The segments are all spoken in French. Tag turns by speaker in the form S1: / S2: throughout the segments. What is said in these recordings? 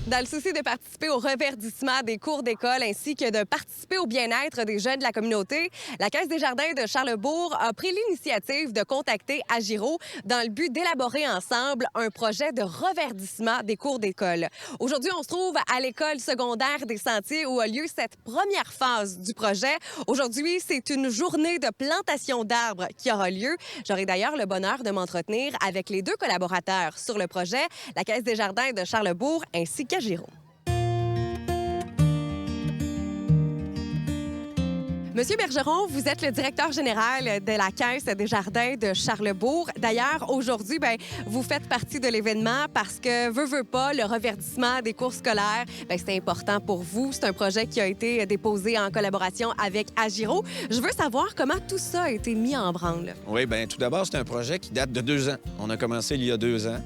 S1: Dans le souci de participer au reverdissement des cours d'école ainsi que de participer au bien-être des jeunes de la communauté, la Caisse des jardins de Charlesbourg a pris l'initiative de contacter Agiro dans le but d'élaborer ensemble un projet de reverdissement des cours d'école. Aujourd'hui, on se trouve à l'école secondaire des Sentiers où a lieu cette première phase du projet. Aujourd'hui, c'est une journée de plantation d'arbres qui aura lieu. J'aurai d'ailleurs le bonheur de m'entretenir avec les deux collaborateurs sur le projet, la Caisse des jardins de Charlesbourg ainsi qu'Agiro. Monsieur Bergeron, vous êtes le directeur général de la Caisse des jardins de Charlesbourg. D'ailleurs, aujourd'hui, vous faites partie de l'événement parce que, veut pas, le reverdissement des cours scolaires, c'est important pour vous. C'est un projet qui a été déposé en collaboration avec Agiro. Je veux savoir comment tout ça a été mis en branle.
S2: Oui, bien, tout d'abord, c'est un projet qui date de 2 ans. On a commencé il y a 2 ans.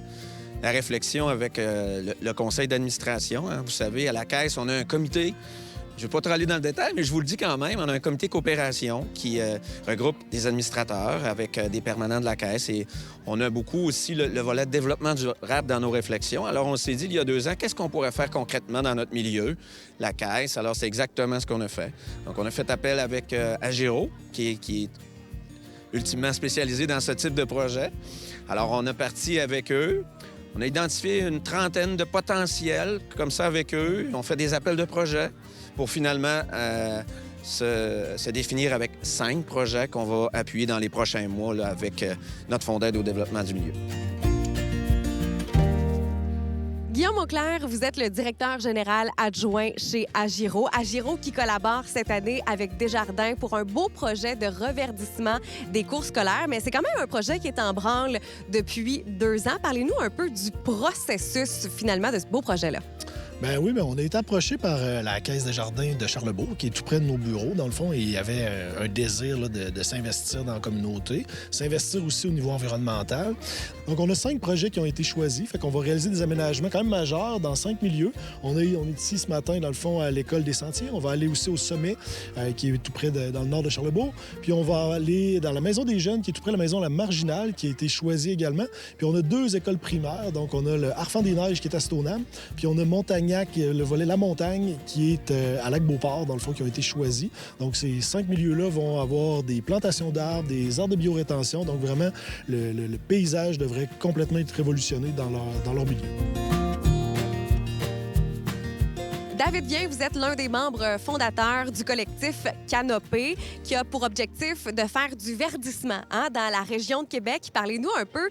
S2: La réflexion avec le conseil d'administration. Vous savez, à la Caisse, on a un comité. Je ne vais pas trop aller dans le détail, mais je vous le dis quand même. On a un comité coopération qui regroupe des administrateurs avec des permanents de la Caisse. Et on a beaucoup aussi le volet de développement durable dans nos réflexions. Alors, on s'est dit, il y a 2 ans, qu'est-ce qu'on pourrait faire concrètement dans notre milieu, la Caisse? Alors, c'est exactement ce qu'on a fait. Donc, on a fait appel avec Agiro, qui est ultimement spécialisé dans ce type de projet. Alors, on a parti avec eux. On a identifié une trentaine de potentiels comme ça avec eux. On fait des appels de projets pour finalement se définir avec 5 projets qu'on va appuyer dans les prochains mois là, avec notre Fonds d'aide au développement du milieu.
S1: Guillaume Auclair, vous êtes le directeur général adjoint chez Agiro. Agiro qui collabore cette année avec Desjardins pour un beau projet de reverdissement des cours scolaires. Mais c'est quand même un projet qui est en branle depuis 2 ans. Parlez-nous un peu du processus, finalement, de ce beau projet-là.
S3: Ben oui, on a été approché par la Caisse des jardins de Charlesbourg, qui est tout près de nos bureaux. Dans le fond, il y avait un désir là, de s'investir dans la communauté, s'investir aussi au niveau environnemental. Donc, on a 5 projets qui ont été choisis. Fait qu'on va réaliser des aménagements quand même majeurs dans 5 milieux. On est ici ce matin, dans le fond, à l'école des Sentiers. On va aller aussi au sommet, qui est tout près dans le nord de Charlesbourg. Puis on va aller dans la maison des jeunes, qui est tout près de la maison La Marginale, qui a été choisie également. Puis on a 2 écoles primaires. Donc, on a le Harfang des Neiges, qui est à Stoneham. Puis on a Montagnac, le volet La Montagne, qui est à Lac-Beauport, dans le fond, qui ont été choisis. Donc, ces 5 milieux-là vont avoir des plantations d'arbres, des aires de biorétention. Donc, vraiment, le paysage devrait complètement être révolutionné dans leur milieu.
S1: David Vien, vous êtes l'un des membres fondateurs du collectif Canopée, qui a pour objectif de faire du verdissement dans la région de Québec. Parlez-nous un peu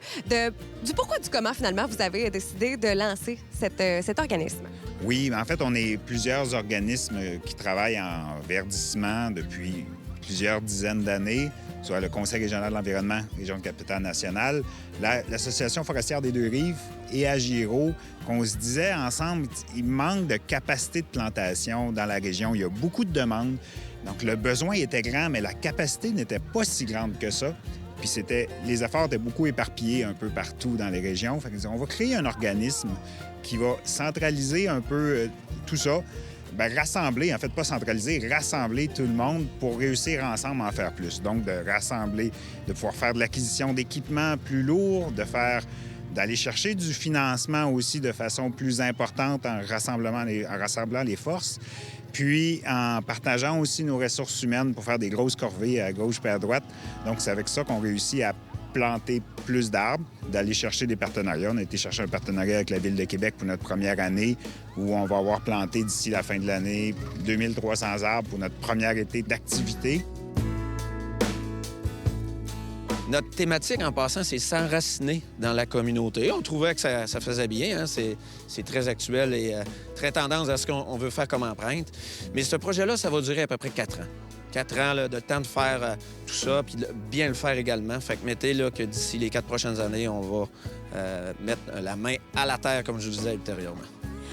S1: du pourquoi du comment, finalement, vous avez décidé de lancer cet organisme.
S4: Oui, en fait, on est plusieurs organismes qui travaillent en verdissement depuis plusieurs dizaines d'années, soit le Conseil régional de l'environnement, région de Capitale-Nationale, l'Association forestière des Deux-Rives et Agiro, qu'on se disait ensemble, il manque de capacité de plantation dans la région. Il y a beaucoup de demandes. Donc, le besoin était grand, mais la capacité n'était pas si grande que ça. Puis les efforts étaient beaucoup éparpillés un peu partout dans les régions. Fait qu'on va créer un organisme qui va centraliser un peu tout ça. Rassembler, en fait, pas centraliser, rassembler tout le monde pour réussir ensemble à en faire plus. Donc, de rassembler, de pouvoir faire de l'acquisition d'équipements plus lourds, d'aller chercher du financement aussi de façon plus importante en rassemblant les forces, puis en partageant aussi nos ressources humaines pour faire des grosses corvées à gauche et à droite. Donc, c'est avec ça qu'on réussit à planter plus d'arbres, d'aller chercher des partenariats. On a été chercher un partenariat avec la Ville de Québec pour notre première année, où on va avoir planté d'ici la fin de l'année 2300 arbres pour notre première été d'activité.
S2: Notre thématique, en passant, c'est s'enraciner dans la communauté. On trouvait que ça faisait bien. C'est très actuel et très tendance à ce qu'on veut faire comme empreinte. Mais ce projet-là, ça va durer à peu près 4 ans. 4 ans là, de temps de faire tout ça, puis bien le faire également. Fait que mettez là, que d'ici les 4 prochaines années, on va mettre la main à la terre, comme je vous disais ultérieurement.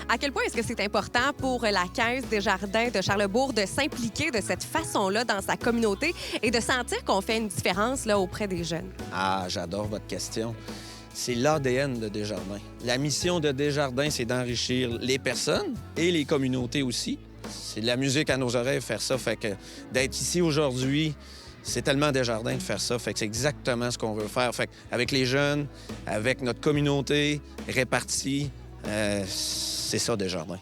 S1: À quel point est-ce que c'est important pour la Caisse des jardins de Charlesbourg de s'impliquer de cette façon-là dans sa communauté et de sentir qu'on fait une différence là, auprès des jeunes?
S2: Ah, j'adore votre question. C'est l'ADN de Desjardins. La mission de Desjardins, c'est d'enrichir les personnes et les communautés aussi. C'est de la musique à nos oreilles, faire ça. Fait que d'être ici aujourd'hui, c'est tellement Desjardins de faire ça. Fait que c'est exactement ce qu'on veut faire. Fait que avec les jeunes, avec notre communauté répartie, C'est ça, Desjardins.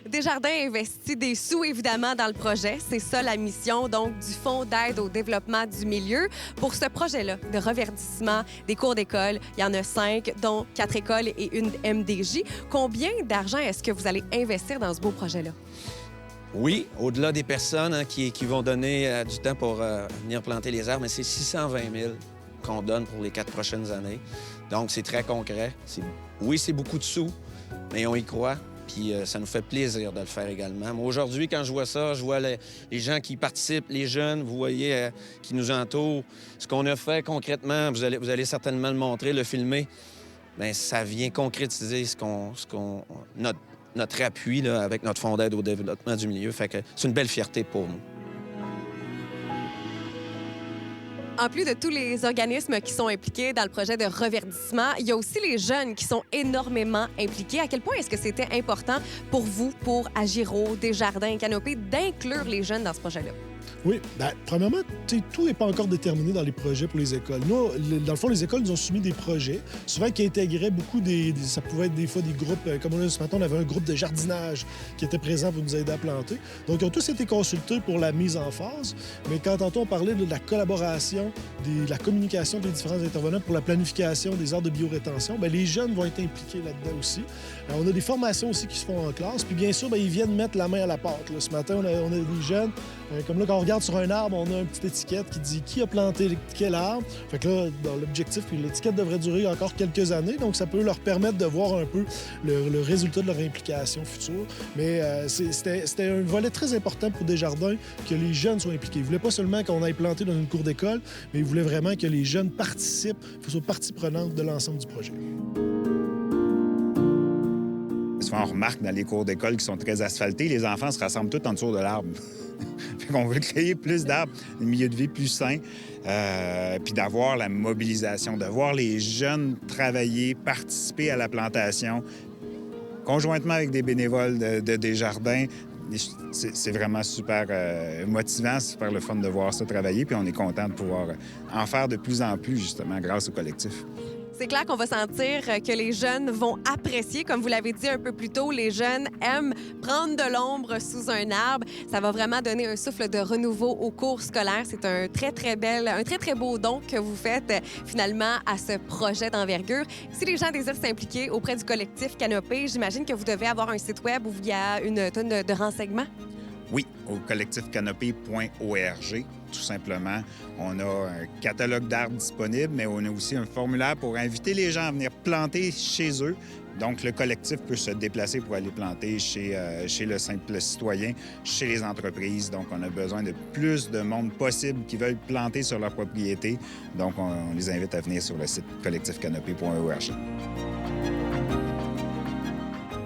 S1: Desjardins investit des sous, évidemment, dans le projet. C'est ça la mission, donc, du Fonds d'aide au développement du milieu. Pour ce projet-là de reverdissement des cours d'école, il y en a 5, dont 4 écoles et une MDJ. Combien d'argent est-ce que vous allez investir dans ce beau projet-là?
S2: Oui, au-delà des personnes qui vont donner du temps pour venir planter les arbres, mais c'est 620 000 qu'on donne pour les 4 prochaines années. Donc, c'est très concret. Oui, c'est beaucoup de sous, mais on y croit. Puis ça nous fait plaisir de le faire également. Moi, aujourd'hui, quand je vois ça, je vois les gens qui participent, les jeunes, vous voyez, qui nous entourent. Ce qu'on a fait concrètement, vous allez certainement le montrer, le filmer. Bien, ça vient concrétiser notre appui là, avec notre Fonds d'aide au développement du milieu. Fait que c'est une belle fierté pour nous.
S1: En plus de tous les organismes qui sont impliqués dans le projet de reverdissement, il y a aussi les jeunes qui sont énormément impliqués. À quel point est-ce que c'était important pour vous, pour Agiro, Desjardins, Canopé, d'inclure les jeunes dans ce projet-là?
S3: Oui, bien, premièrement, tout n'est pas encore déterminé dans les projets pour les écoles. Nous, dans le fond, les écoles nous ont soumis des projets, souvent qui intégraient beaucoup ça pouvait être des fois des groupes, comme on a ce matin, on avait un groupe de jardinage qui était présent pour nous aider à planter. Donc, ils ont tous été consultés pour la mise en phase. Mais quand tantôt on parlait de la collaboration, de la communication des différents intervenants pour la planification des aires de biorétention, bien, les jeunes vont être impliqués là-dedans aussi. Alors, on a des formations aussi qui se font en classe. Puis bien sûr, bien, ils viennent mettre la main à la pâte. Là. Ce matin, on a des jeunes, comme là, quand on regarde sur un arbre, on a une petite étiquette qui dit qui a planté quel arbre. Fait que là, dans l'objectif, l'étiquette devrait durer encore quelques années, donc ça peut leur permettre de voir un peu le résultat de leur implication future. Mais c'était un volet très important pour Desjardins que les jeunes soient impliqués. Ils ne voulaient pas seulement qu'on aille planter dans une cour d'école, mais ils voulaient vraiment que les jeunes participent, soient partie prenante de l'ensemble du projet.
S4: Souvent, on remarque dans les cours d'école qui sont très asphaltés, les enfants se rassemblent tous en dessous de l'arbre. On veut créer plus d'arbres, un milieu de vie plus sain, puis d'avoir la mobilisation, de voir les jeunes travailler, participer à la plantation, conjointement avec des bénévoles de Desjardins. C'est vraiment super motivant, super le fun de voir ça travailler, puis on est content de pouvoir en faire de plus en plus, justement, grâce au collectif.
S1: C'est clair qu'on va sentir que les jeunes vont apprécier. Comme vous l'avez dit un peu plus tôt, les jeunes aiment prendre de l'ombre sous un arbre. Ça va vraiment donner un souffle de renouveau aux cours scolaires. C'est un très, très beau don que vous faites finalement à ce projet d'envergure. Si les gens désirent s'impliquer auprès du collectif Canopé, j'imagine que vous devez avoir un site web où il y a une tonne de renseignements.
S4: Oui, au collectifcanopé.org, tout simplement. On a un catalogue d'arbres disponible, mais on a aussi un formulaire pour inviter les gens à venir planter chez eux. Donc, le collectif peut se déplacer pour aller planter chez le simple citoyen, chez les entreprises. Donc, on a besoin de plus de monde possible qui veulent planter sur leur propriété. Donc, on les invite à venir sur le site collectifcanopé.org.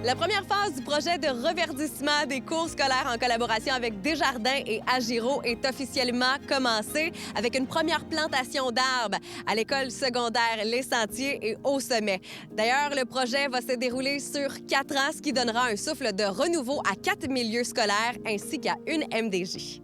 S1: La première phase du projet de reverdissement des cours scolaires en collaboration avec Desjardins et Agiro est officiellement commencée avec une première plantation d'arbres à l'école secondaire Les Sentiers et au sommet. D'ailleurs, le projet va se dérouler sur 4 ans, ce qui donnera un souffle de renouveau à 4 milieux scolaires ainsi qu'à une MDJ.